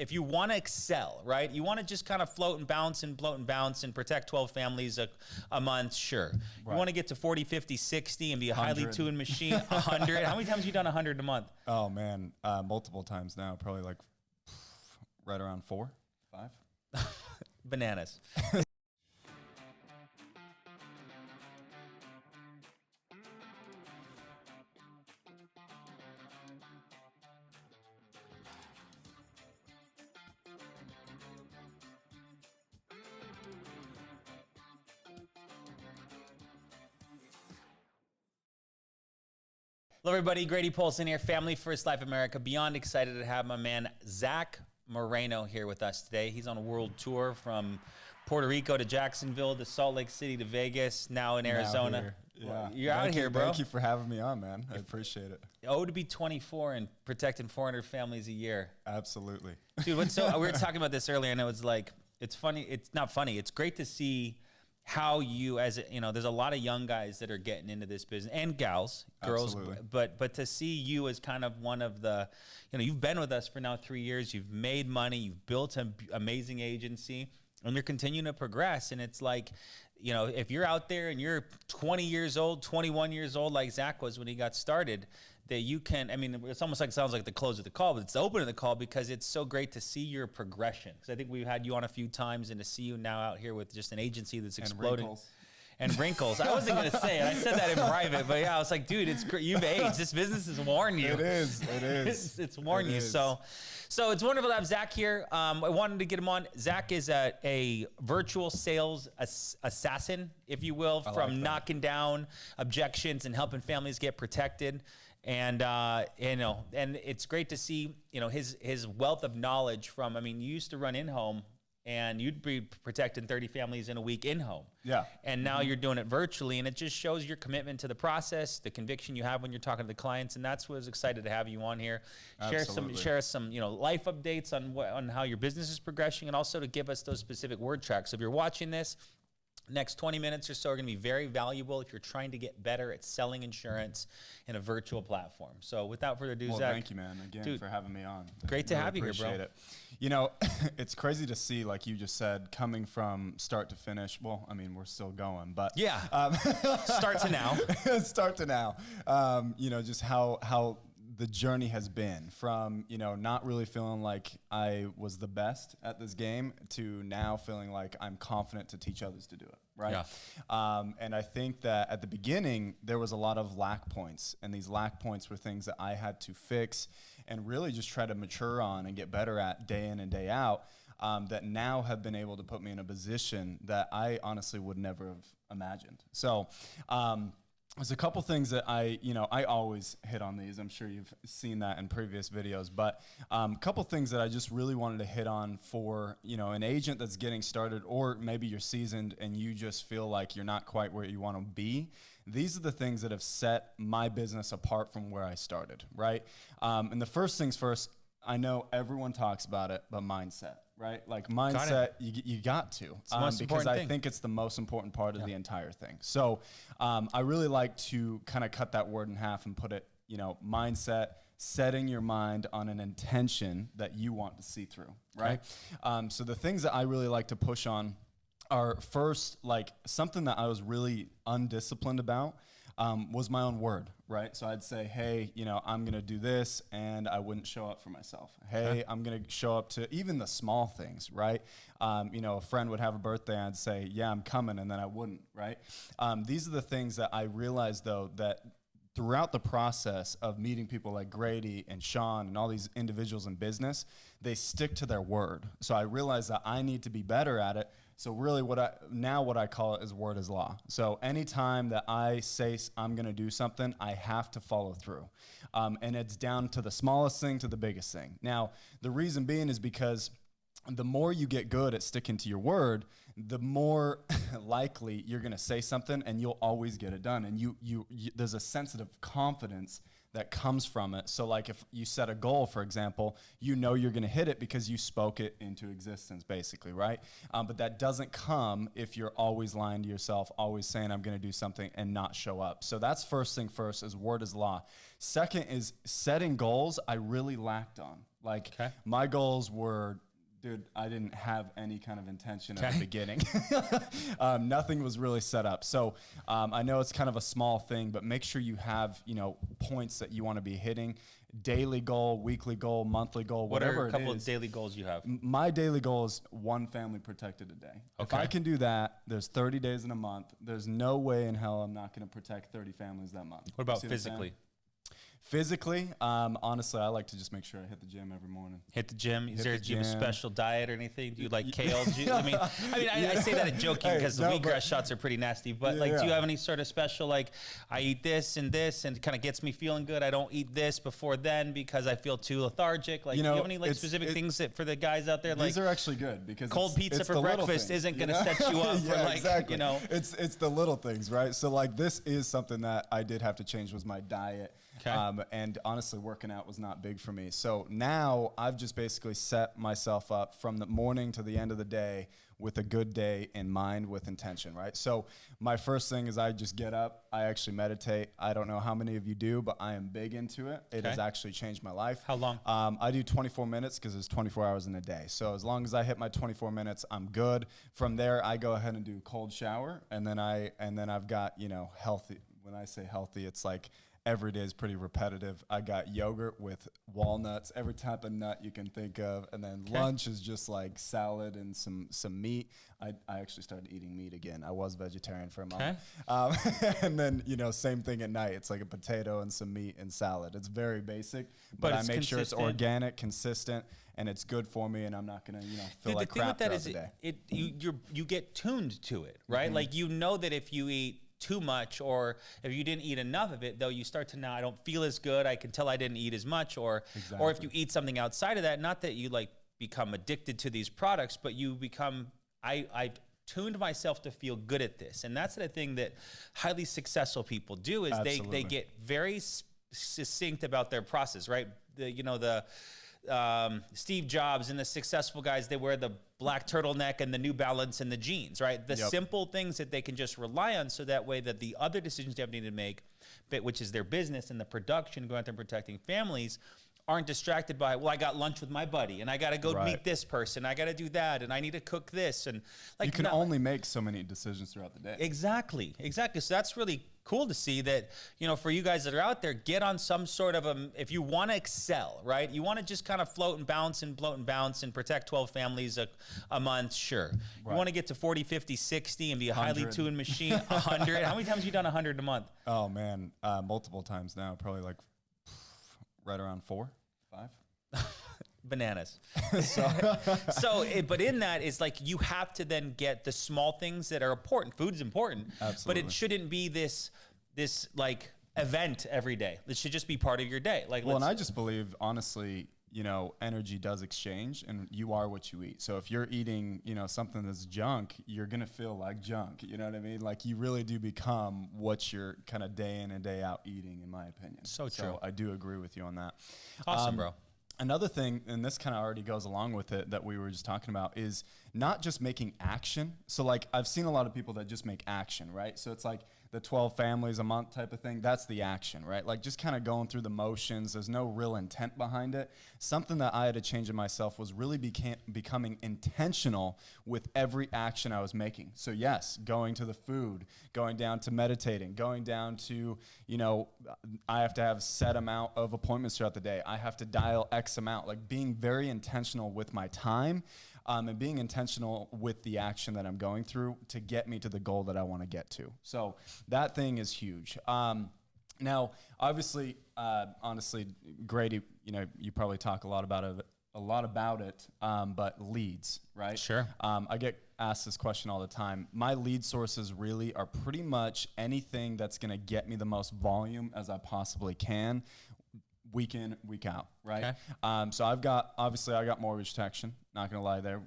if you want to excel, right? You want to just kind of float and bounce and protect 12 families a month, sure. Right. You want to get to 40, 50, 60 and be a 100. Highly tuned machine, 100. How many times have you done 100 a month? Oh man, multiple times now, probably like right around 4, 5. Bananas. Hello, everybody. Grady Polson here, Family First Life America. Beyond excited to have my man, Zack Moreno, here with us today. He's on a world tour from Puerto Rico to Jacksonville to Salt Lake City to Vegas, now in Arizona. Yeah. You're out here, bro. Thank you for having me on, man. I appreciate it. Oh, to be 24 and protecting 400 families a year. Absolutely. Dude, we were talking about this earlier, and it was like, it's funny. It's not funny. It's great to see how you, there's a lot of young guys that are getting into this business, and gals, girls, but to see you as kind of one of the, you've been with us for now 3 years, you've made money, you've built an amazing agency, and you're continuing to progress. And it's like, if you're out there and you're 20 years old, 21 years old, like Zack was when he got started, that you can, it's almost like, sounds like the close of the call, but it's the open of the call, because it's so great to see your progression. Because I think we've had you on a few times, and to see you now out here with just an agency that's exploding. And wrinkles. I wasn't going to say it. I said that in private, but yeah, I was like, dude, it's great. You've aged. This business has worn you. It is. It's worn you. So it's wonderful to have Zack here. I wanted to get him on. Zack is a virtual sales assassin, if you will, from knocking down objections and helping families get protected. And and it's great to see his wealth of knowledge from. You used to run in-home, and you'd be protecting 30 families in a week in-home. Yeah. And now you're doing it virtually, and it just shows your commitment to the process, the conviction you have when you're talking to the clients, and that's what I was excited to have you on here. Absolutely. Share some life updates on how your business is progressing, and also to give us those specific word tracks. So if you're watching this, next 20 minutes or so are going to be very valuable if you're trying to get better at selling insurance in a virtual platform. So without further ado, Zack. Thank you, man, again, for having me on. Great to have you here, bro. Appreciate it. It's crazy to see, like you just said, coming from start to finish. Well, we're still going, but yeah, start to now. Start to now. Just how the journey has been from, not really feeling like I was the best at this game to now feeling like I'm confident to teach others to do it. Right. Yeah. And I think that at the beginning, there was a lot of lack points, and these lack points were things that I had to fix and really just try to mature on and get better at day in and day out, that now have been able to put me in a position that I honestly would never have imagined. So, there's a couple things that I always hit on these. I'm sure you've seen that in previous videos, but a couple things that I just really wanted to hit on for, an agent that's getting started, or maybe you're seasoned and you just feel like you're not quite where you want to be. These are the things that have set my business apart from where I started, right? And the first things first, I know everyone talks about it, but mindset, right? Like mindset, you got to, because I think it's the most important part of the entire thing. So I really like to kind of cut that word in half and put it, mindset, setting your mind on an intention that you want to see through, right? So the things that I really like to push on are first, like something that I was really undisciplined about was my own word, right? So I'd say, hey, I'm going to do this, and I wouldn't show up for myself. Hey, I'm going to show up to even the small things, right? A friend would have a birthday, and I'd say, yeah, I'm coming, and then I wouldn't, right? These are the things that I realized, though, that throughout the process of meeting people like Grady and Sean and all these individuals in business, they stick to their word. So I realized that I need to be better at it. So really what I call it is word is law. So anytime that I say I'm going to do something, I have to follow through. And it's down to the smallest thing to the biggest thing. Now, the reason being is because the more you get good at sticking to your word, the more likely you're going to say something and you'll always get it done. And you there's a sense of confidence that comes from it. So like if you set a goal, for example, you're going to hit it because you spoke it into existence, basically, right? But that doesn't come if you're always lying to yourself, always saying I'm going to do something and not show up. So that's first thing first, is word is law. Second is setting goals I really lacked on. Like my goals were, dude, I didn't have any kind of intention at the beginning. Nothing was really set up. So I know it's kind of a small thing, but make sure you have, you know, points that you want to be hitting. Daily goal, weekly goal, monthly goal, whatever it is. What are a couple of daily goals you have? My daily goal is 1 family protected a day. If I can do that, there's 30 days in a month. There's no way in hell I'm not going to protect 30 families that month. What about physically? Physically, honestly, I like to just make sure I hit the gym every morning. Hit the gym? Is there a special diet or anything? Do you like kale? I say that in joking because the wheatgrass shots are pretty nasty. But like, do you have any sort of special, like, I eat this and it kind of gets me feeling good. I don't eat this before then because I feel too lethargic. Like, do you have any like specific things that for the guys out there? These are actually good because cold pizza for breakfast isn't going to set you up for like, exactly. It's the little things, right? So like, this is something that I did have to change was my diet. And honestly, working out was not big for me. So now I've just basically set myself up from the morning to the end of the day with a good day in mind with intention, right? So my first thing is I just get up. I actually meditate. I don't know how many of you do, but I am big into it. It has actually changed my life. How long? I do 24 minutes because there's 24 hours in a day. So as long as I hit my 24 minutes, I'm good. From there, I go ahead and do a cold shower. And then I've got, you know, healthy. When I say healthy, it's like every day is pretty repetitive. I got yogurt with walnuts, every type of nut you can think of. And then lunch is just like salad and some meat. I actually started eating meat again. I was vegetarian for a moment. And then, you know, same thing at night. It's like a potato and some meat and salad. It's very basic, but I make sure it's organic, consistent, and it's good for me. And I'm not going to, you know, feel like crap throughout the day. You get tuned to it, right? Like, you know that if you eat too much or if you didn't eat enough of it, though, you start to now, I don't feel as good. I can tell I didn't eat as much. Or if you eat something outside of that, not that you like become addicted to these products, but you become, I tuned myself to feel good at this. And that's the thing that highly successful people do is they get very succinct about their process, right? Steve Jobs and the successful guys, they wear the black turtleneck and the New Balance and the jeans, right? The simple things that they can just rely on, so that way that the other decisions they have need to make, which is their business and the production, going out there and protecting families, aren't distracted by, well, I got lunch with my buddy and I got to go meet this person. I got to do that. And I need to cook this. And like, you can only make so many decisions throughout the day. Exactly. So that's really cool to see that, you know, for you guys that are out there, get on some sort of if you want to excel, right? You want to just kind of float and bounce and protect 12 families a month. Sure. You want to get to 40, 50, 60 and be a highly tuned machine. 100. How many times have you done 100 a month? Oh man. Multiple times now, probably like right around 4, 5. Bananas. But in that is like, you have to then get the small things that are important. Food's important, absolutely, but it shouldn't be this like event every day. It should just be part of your day. Like, well, and I just believe, honestly, you know, energy does exchange, and you are what you eat. So if you're eating, you know, something that's junk, you're gonna feel like junk. You know what I mean? Like, you really do become what you're kind of day in and day out eating, in my opinion. So true. So I do agree with you on that. Awesome, bro. Another thing, and this kind of already goes along with it, that we were just talking about, is not just making action. So like, I've seen a lot of people that just make action, right? So it's like the 12 families a month type of thing. That's the action, right? Like, just kind of going through the motions. There's no real intent behind it. Something that I had to change in myself was really becoming intentional with every action I was making. So yes, going to the food, going down to meditating, going down to, you know, I have to have set amount of appointments throughout the day. I have to dial X amount, like being very intentional with my time. And being intentional with the action that I'm going through to get me to the goal that I want to get to. So that thing is huge. Now, obviously, honestly, Grady, you know, you probably talk a lot about it, but leads, right? Sure. I get asked this question all the time. My lead sources really are pretty much anything that's going to get me the most volume as I possibly can, week in, week out, right? Okay. So I got mortgage protection. Not gonna lie there.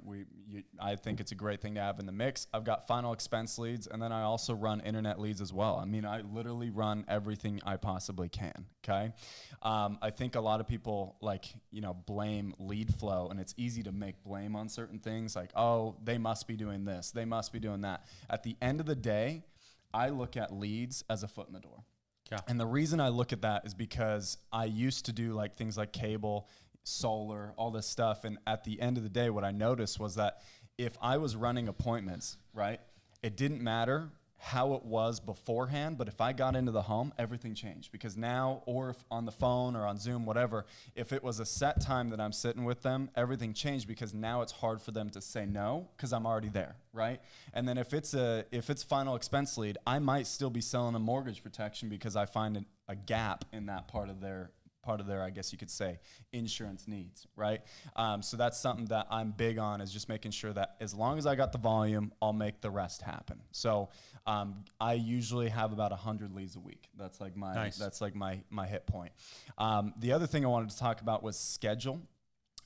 I think it's a great thing to have in the mix. I've got final expense leads, and then I also run internet leads as well. I mean, I literally run everything I possibly can, okay? I think a lot of people, like, you know, blame lead flow, and it's easy to make blame on certain things, like, oh, they must be doing this, they must be doing that. At the end of the day, I look at leads as a foot in the door. Yeah. And the reason I look at that is because I used to do like things like cable. solar, all this stuff. And at the end of the day, what I noticed was that if I was running appointments, right, it didn't matter how it was beforehand, but if I got into the home, everything changed, because now, or if on the phone or on Zoom, whatever, if it was a set time that I'm sitting with them, everything changed, because now it's hard for them to say no because I'm already there, right? And then if it's final expense lead, I might still be selling a mortgage protection because I find a gap in that part of their, I guess you could say, insurance needs, right? So that's something that I'm big on, is just making sure that as long as I got the volume, I'll make the rest happen. So I usually have about 100 leads a week. That's like my that's like my hit point. The other thing I wanted to talk about was schedule.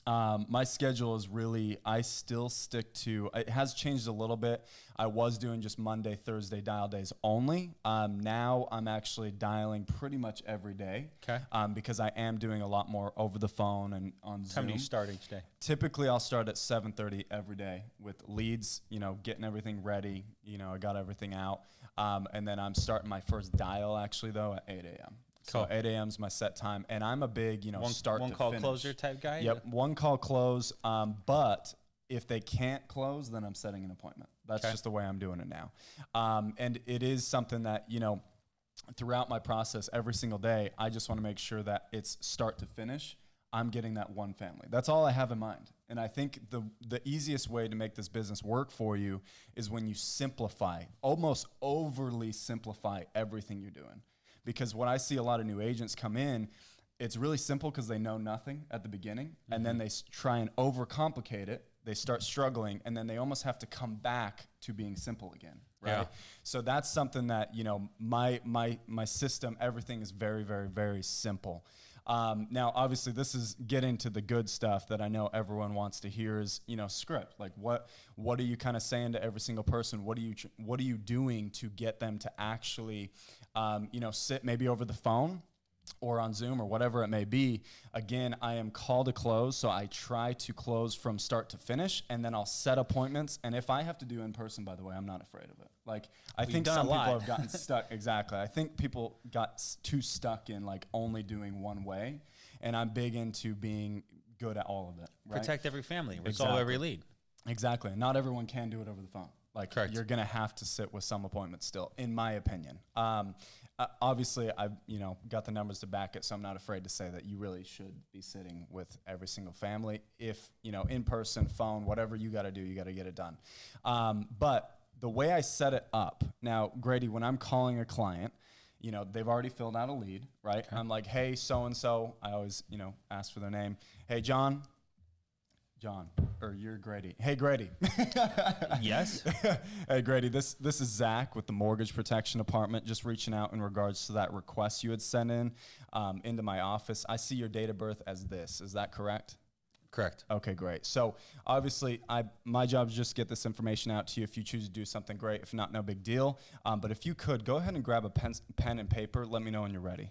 My schedule is really, I still stick to, it has changed a little bit. I was doing just Monday, Thursday dial days only. Now I'm actually dialing pretty much every day. Okay. Because I am doing a lot more over the phone and on Zoom. How many you start each day? Typically I'll start at 7:30 every day with leads, getting everything ready. I got everything out. And then I'm starting my first dial actually though at 8 a.m. Cool. So 8 a.m. is my set time, and I'm a big, start one to call finish closer type guy. Yep, one call close. But if they can't close, then I'm setting an appointment. That's just the way I'm doing it now. And it is something that, throughout my process every single day, I just want to make sure that it's start to finish, I'm getting that one family. That's all I have in mind. And I think the easiest way to make this business work for you is when you simplify, almost overly simplify everything you're doing. Because when I see a lot of new agents come in, it's really simple because they know nothing at the beginning, and then they try and overcomplicate it. They start struggling, and then they almost have to come back to being simple again, right? Yeah. So that's something that, my system, everything is very, very, very simple. Now, obviously, this is getting to the good stuff that I know everyone wants to hear is, script. Like, what are you kind of saying to every single person? What are you doing to get them to actually, sit maybe over the phone or on Zoom or whatever it may be? Again, I am call to close, so I try to close from start to finish, and then I'll set appointments. And if I have to do in person, by the way, I'm not afraid of it. Like, I think some people have gotten stuck. Exactly. I think people got too stuck in like only doing one way, and I'm big into being good at all of it. Right? Protect every family. Resolve every lead. Exactly. Not everyone can do it over the phone. Like, correct. You're going to have to sit with some appointments still, in my opinion. Obviously, I've got the numbers to back it, so I'm not afraid to say that you really should be sitting with every single family. If, in person, phone, whatever you got to do, you got to get it done. But the way I set it up, now, Grady, when I'm calling a client, they've already filled out a lead, right? Okay. I'm like, hey, so-and-so. I always, ask for their name. Hey, John, or you're Grady. Hey, Grady. Yes. Hey, Grady, this is Zach with the Mortgage Protection Department, just reaching out in regards to that request you had sent in into my office. I see your date of birth as this. Is that correct? Correct. Okay, great. So obviously, my job is just to get this information out to you. If you choose to do something, great. If not, no big deal. But if you could, go ahead and grab a pen and paper. Let me know when you're ready.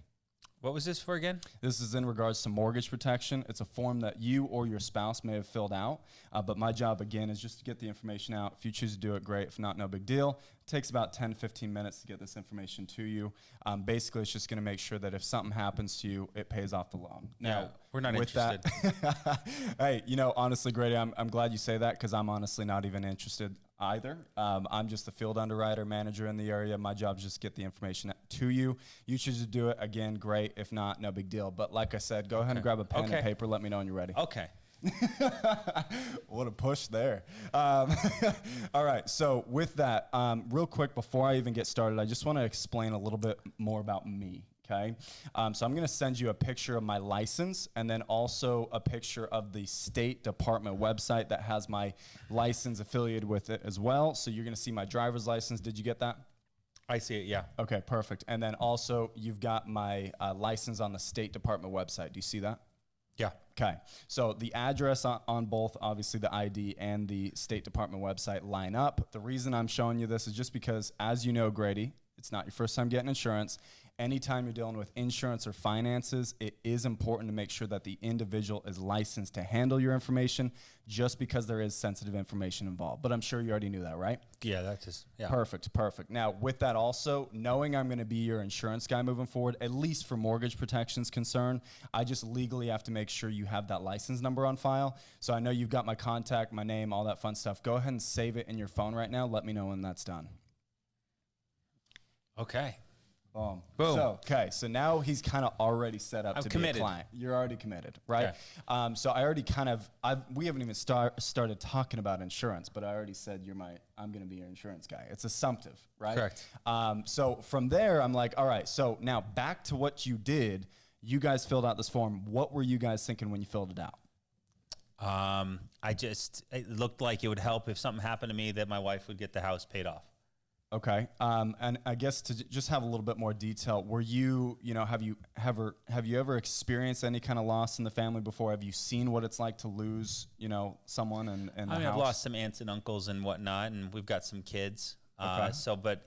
What was this for again? This is in regards to mortgage protection. It's a form that you or your spouse may have filled out. But my job, again, is just to get the information out. If you choose to do it, great. If not, no big deal. It takes about 10, 15 minutes to get this information to you. Basically, it's just going to make sure that if something happens to you, it pays off the loan. Now, we're not interested. Hey, honestly, Grady, I'm glad you say that, because I'm honestly not even interested either. I'm just the field underwriter manager in the area. My job is just to get the information to you. You choose to do it, again, great. If not, no big deal. But like I said, go ahead and grab a pen and paper. Let me know when you're ready. Okay. What a push there. All right. So with that, real quick, before I even get started, I just want to explain a little bit more about me. Okay. So I'm going to send you a picture of my license, and then also a picture of the State Department website that has my license affiliated with it as well. So you're going to see my driver's license. Did you get that? I see it, yeah. Okay, perfect. And then also you've got my license on the State Department website. Do you see that? Yeah. Okay. So the address on both, obviously the ID and the State Department website, line up. The reason I'm showing you this is just because, as you know, Grady, it's not your first time getting insurance. anytime you're dealing with insurance or finances, it is important to make sure that the individual is licensed to handle your information, just because there is sensitive information involved. But I'm sure you already knew that, right? Yeah, that's just, yeah. Perfect. Now, with that also, knowing I'm going to be your insurance guy moving forward, at least for mortgage protection's concern, I just legally have to make sure you have that license number on file. So I know you've got my contact, my name, all that fun stuff. Go ahead and save it in your phone right now. Let me know when that's done. Okay. Boom. Boom. So now he's kind of already set up to committed. be a client. You're already committed, right? Okay. So I already we haven't even started talking about insurance, but I already said I'm going to be your insurance guy. It's assumptive, right? Correct. So from there, I'm like, all right, so now back to what you did. You guys filled out this form. What were you guys thinking when you filled it out? It looked like it would help if something happened to me, that my wife would get the house paid off. Okay. And I guess to just have a little bit more detail, were you, have you ever experienced any kind of loss in the family before? Have you seen what it's like to lose, someone in the house? I've lost some aunts and uncles and whatnot, and we've got some kids. Okay. But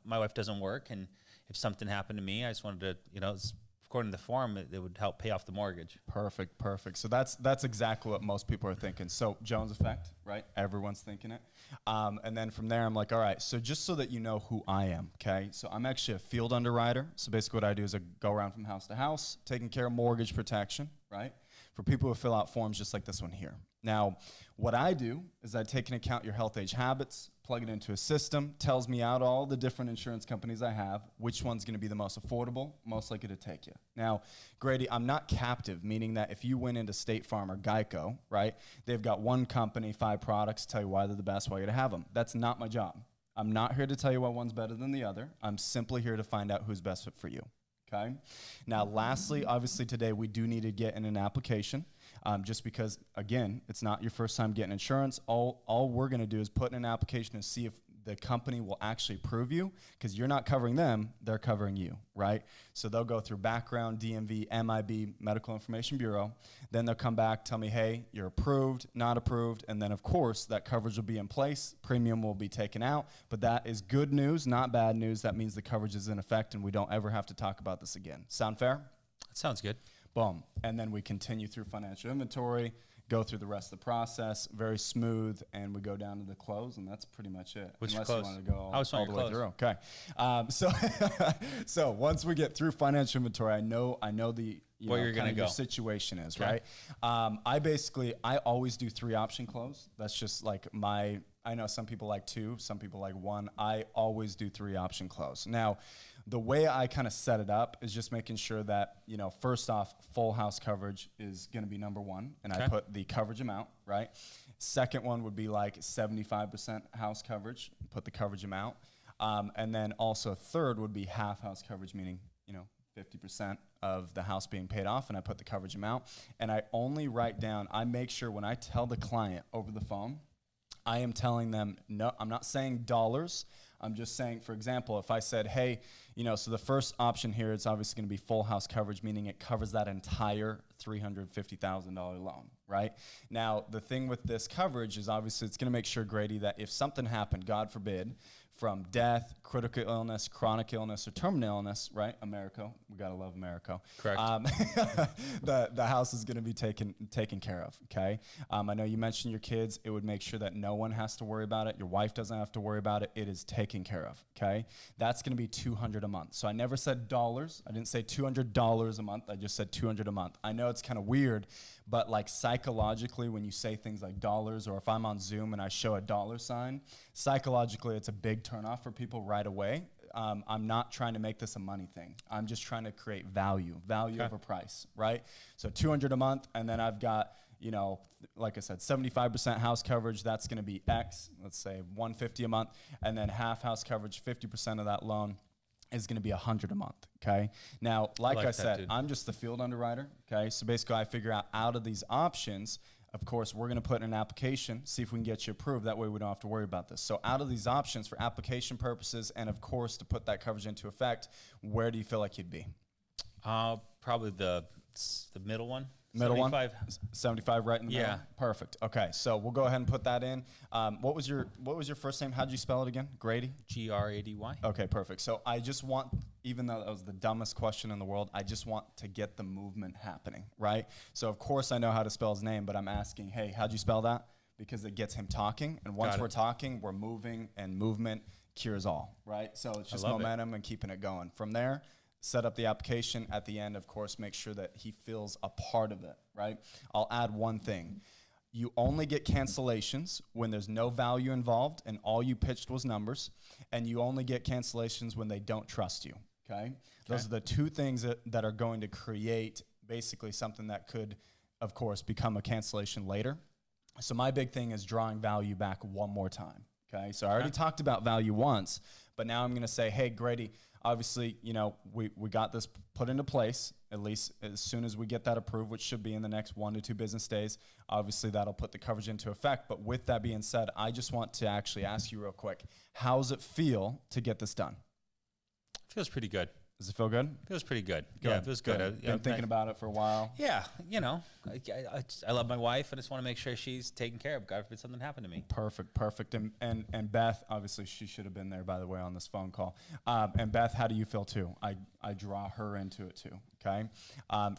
my wife doesn't work, and if something happened to me, I just wanted to, according to the form, it would help pay off the mortgage. Perfect. So that's exactly what most people are thinking. So Jones effect, right? Everyone's thinking it. And then from there, I'm like, all right, so just so that you know who I am, okay? So I'm actually a field underwriter. So basically what I do is I go around from house to house, taking care of mortgage protection, right? For people who fill out forms just like this one here. Now, what I do is I take into account your health, age, habits, plug it into a system, tells me out all the different insurance companies I have, which one's going to be the most affordable, most likely to take you. Now, Grady, I'm not captive, meaning that if you went into State Farm or Geico, right, they've got one company, 5 products, tell you why they're the best, why you to have them. That's not my job. I'm not here to tell you why one's better than the other. I'm simply here to find out who's best fit for you. Okay. Now, lastly, obviously today we do need to get in an application, just because, again, it's not your first time getting insurance. All we're going to do is put in an application to see if the company will actually approve you, because you're not covering them, they're covering you, right? So they'll go through background, DMV, MIB, Medical Information Bureau. Then they'll come back, tell me, hey, you're approved, not approved. And then, of course, that coverage will be in place. Premium will be taken out. But that is good news, not bad news. That means the coverage is in effect and we don't ever have to talk about this again. Sound fair? That sounds good. Boom. And then we continue through financial inventory, go through the rest of the process, very smooth, and we go down to the close, and that's pretty much it. Which unless close? You want to go I was all the way close. through. Okay. So once we get through financial inventory, I know the where you're gonna go. Your situation is, okay. Right? I always do 3 option close. That's just like I know some people like 2, some people like 1. I always do 3 option close. Now, the way I kind of set it up is just making sure that, first off, full house coverage is going to be number 1, and I put the coverage amount, right? Second one would be like 75% house coverage, put the coverage amount. And then also third would be half house coverage, meaning, 50% of the house being paid off, and I put the coverage amount. And I only I make sure when I tell the client over the phone, I am telling them, no, I'm not saying dollars. I'm just saying, for example, if I said, hey, so the first option here is obviously going to be full house coverage, meaning it covers that entire $350,000 loan, right? Now, the thing with this coverage is obviously it's going to make sure, Grady, that if something happened, God forbid, from death, critical illness, chronic illness, or terminal illness, right? America, we gotta love America. Correct. The house is gonna be taken care of, okay? I know you mentioned your kids. It would make sure that no one has to worry about it. Your wife doesn't have to worry about it. It is taken care of, okay? That's gonna be $200 a month. So I never said dollars. I didn't say $200 a month. I just said $200 a month. I know it's kind of weird, but like psychologically, when you say things like dollars, or if I'm on Zoom and I show a dollar sign, psychologically, it's a big turnoff for people right away. I'm not trying to make this a money thing. I'm just trying to create value Okay. over price, right? So $200 a month, and then I've got, like I said, 75% house coverage. That's going to be X, let's say $150 a month, and then half house coverage, 50% of that loan is going to be $100 a month, okay? Now, like I said, dude. I'm just the field underwriter, okay? So basically, I figure out of these options, of course, we're going to put in an application, see if we can get you approved. That way we don't have to worry about this. So out of these options for application purposes and, of course, to put that coverage into effect, where do you feel like you'd be? Probably the middle one. Middle 75. one? 75 right in the middle? Yeah. Perfect. Okay, so we'll go ahead and put that in. What was your first name? How'd you spell it again? Grady? Grady. Okay, perfect. So I just want, even though that was the dumbest question in the world, I just want to get the movement happening, right? So of course I know how to spell his name, but I'm asking, hey, how'd you spell that? Because it gets him talking, and once we're talking, we're moving, and movement cures all, right? So it's just momentum and keeping it going. From there, set up the application. At the end, of course, make sure that he feels a part of it, right? I'll add one thing. You only get cancellations when there's no value involved and all you pitched was numbers, and you only get cancellations when they don't trust you, okay? Those are the two things that are going to create basically something that could, of course, become a cancellation later. So my big thing is drawing value back one more time, okay? So I already talked about value once, but now I'm going to say, hey, Grady, obviously, you know, we got this put into place, at least as soon as we get that approved, which should be in the next 1 to 2 business days. Obviously, that'll put the coverage into effect. But with that being said, I just want to actually ask you real quick, how's it feel to get this done? Feels pretty good. Does it feel good? Feels pretty good. Yeah, it feels good. Been thinking about it for a while. Yeah, you know, I love my wife. I just want to make sure she's taken care of. God forbid something happened to me. Perfect. And Beth, obviously, she should have been there, by the way, on this phone call. And Beth, how do you feel too? I draw her into it too. Okay,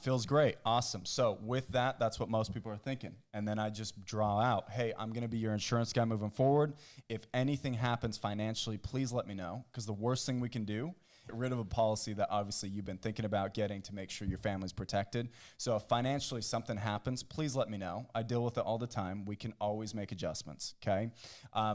feels great, awesome. So with that, that's what most people are thinking. And then I just draw out, hey, I'm going to be your insurance guy moving forward. If anything happens financially, please let me know, because the worst thing we can do, get rid of a policy that obviously you've been thinking about getting to make sure your family's protected. So if financially something happens, please let me know. I deal with it all the time. We can always make adjustments, okay?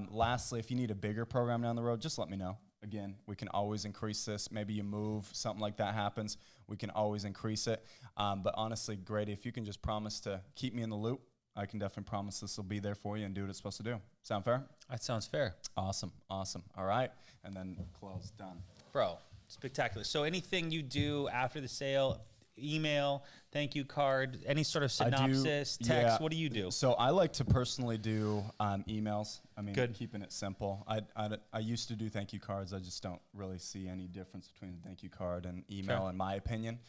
Lastly, if you need a bigger program down the road, just let me know. Again, we can always increase this. Maybe you move, something like that happens, we can always increase it. But honestly, Grady, if you can just promise to keep me in the loop, I can definitely promise this will be there for you and do what it's supposed to do. Sound fair? That sounds fair. Awesome. All right, and then close, done. Bro, spectacular. So anything you do after the sale, email, thank you card, any sort of synopsis, text, yeah. What do you do? So I like to personally do emails. I mean, Good. Keeping it simple. I used to do thank you cards. I just don't really see any difference between a thank you card and email, in my opinion.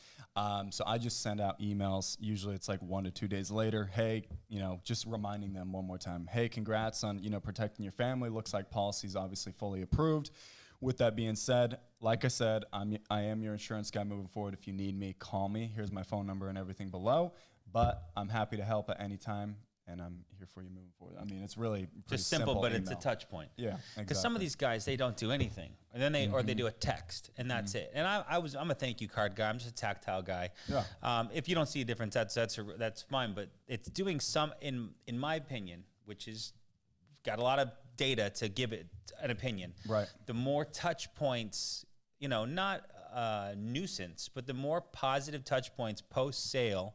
So I just send out emails. Usually it's like 1 to 2 days later. Hey, you know, just reminding them one more time. Hey, congrats on, you know, protecting your family. Looks like policy's obviously fully approved. With that being said, like I said, I am your insurance guy moving forward. If you need me, call me. Here's my phone number and everything below. But I'm happy to help at any time, and I'm here for you moving forward. I mean, it's really just simple, but it's a touch point. Yeah, exactly. Because some of these guys, they don't do anything, and then they or they do a text, and that's it. And I'm a thank you card guy. I'm just a tactile guy. Yeah. If you don't see a difference, that's fine. But it's doing some, in my opinion, which is got a lot of data to give it an opinion. Right. The more touch points, you know, not nuisance, but the more positive touch points post sale,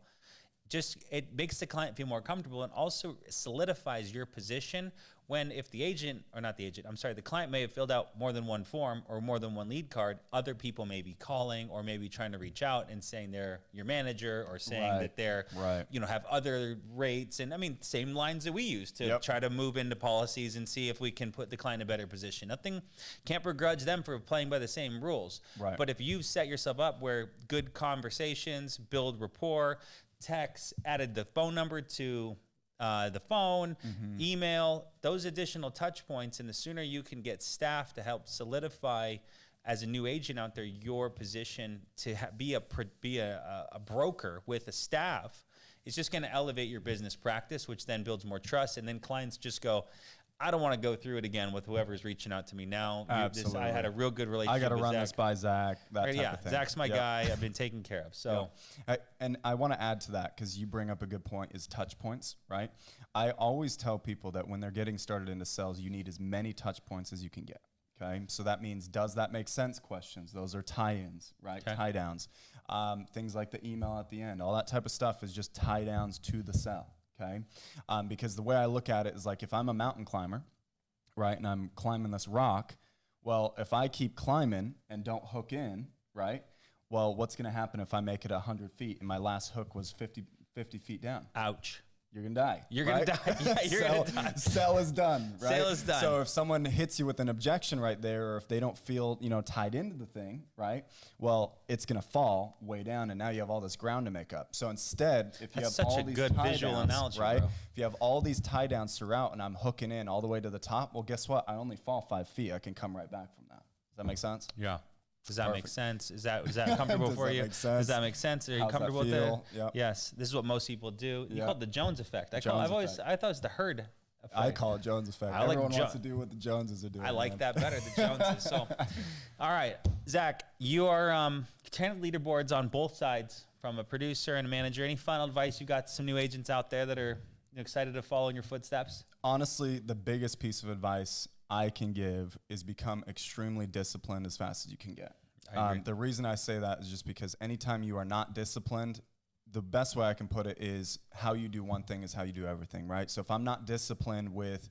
just it makes the client feel more comfortable and also solidifies your position when if the agent, or not the agent, I'm sorry, the client may have filled out more than one form or more than one lead card, other people may be calling or maybe trying to reach out and saying they're your manager or saying that they're, you know, have other rates. And I mean, same lines that we use to try to move into policies and see if we can put the client in a better position. Nothing, can't begrudge them for playing by the same rules. Right. But if you've set yourself up where good conversations, build rapport, text, added the phone number to the phone, email, those additional touch points, and the sooner you can get staff to help solidify as a new agent out there your position to be a broker with a staff, it's just going to elevate your business practice, which then builds more trust, and then clients just go, I don't want to go through it again with whoever's reaching out to me now. Absolutely. I had a real good relationship. I got to with run Zack. this by Zack. That type of thing. Zack's my guy. I've been taken care of. So, and I want to add to that because you bring up a good point. Is touch points, right? I always tell people that when they're getting started into sales, you need as many touch points as you can get. Okay, so that means does that make sense? Questions. Those are tie-ins, right? Okay. Tie-downs. Things like the email at the end. All that type of stuff is just tie-downs to the sell. Okay, because the way I look at it is like if I'm a mountain climber, right, and I'm climbing this rock, well, if I keep climbing and don't hook in, right, well, what's going to happen if I make it 100 feet and my last hook was 50 feet down? Ouch. you're gonna die. You're right? gonna die. Yeah, you're gonna die. Sell is done, right? Sale is done. So if someone hits you with an objection right there, or if they don't feel, tied into the thing, right? Well, it's gonna fall way down, and now you have all this ground to make up. So instead, if you have all these tie visual downs, analogy, right? bro. If you have all these tie downs throughout, and I'm hooking in all the way to the top, well, guess what? I only fall 5 feet. I can come right back from that. Does that make sense? Yeah. Does that make sense? Is that comfortable Does for that you? make sense? Does that make sense? Are you How's that comfortable with feel? it? Yep. Yes. This is what most people do. You Yep. call it the Jones effect. I Jones thought it was the herd effect. I call it Jones effect. I like Everyone wants to do what the Joneses are doing. I like man. that better, the Joneses. So, all right, Zach, you are kind of leaderboards on both sides, from a producer and a manager. Any final advice? You got some new agents out there that are excited to follow in your footsteps? Honestly, the biggest piece of advice I can give is become extremely disciplined as fast as you can get. The reason I say that is just because anytime you are not disciplined, the best way I can put it is how you do one thing is how you do everything, right? So if I'm not disciplined with,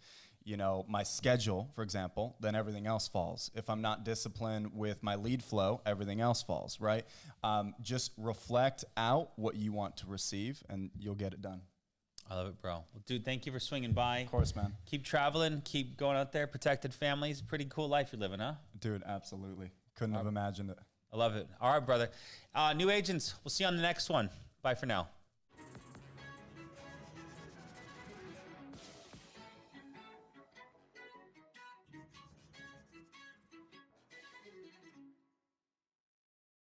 my schedule, for example, then everything else falls. If I'm not disciplined with my lead flow, everything else falls, right? Just reflect out what you want to receive, and you'll get it done. I love it, bro. Well, dude, thank you for swinging by. Of course, man. Keep traveling. Keep going out there. Protected families. Pretty cool life you're living, huh? Dude, absolutely. Couldn't have imagined it. I love it. All right, brother. New agents, we'll see you on the next one. Bye for now.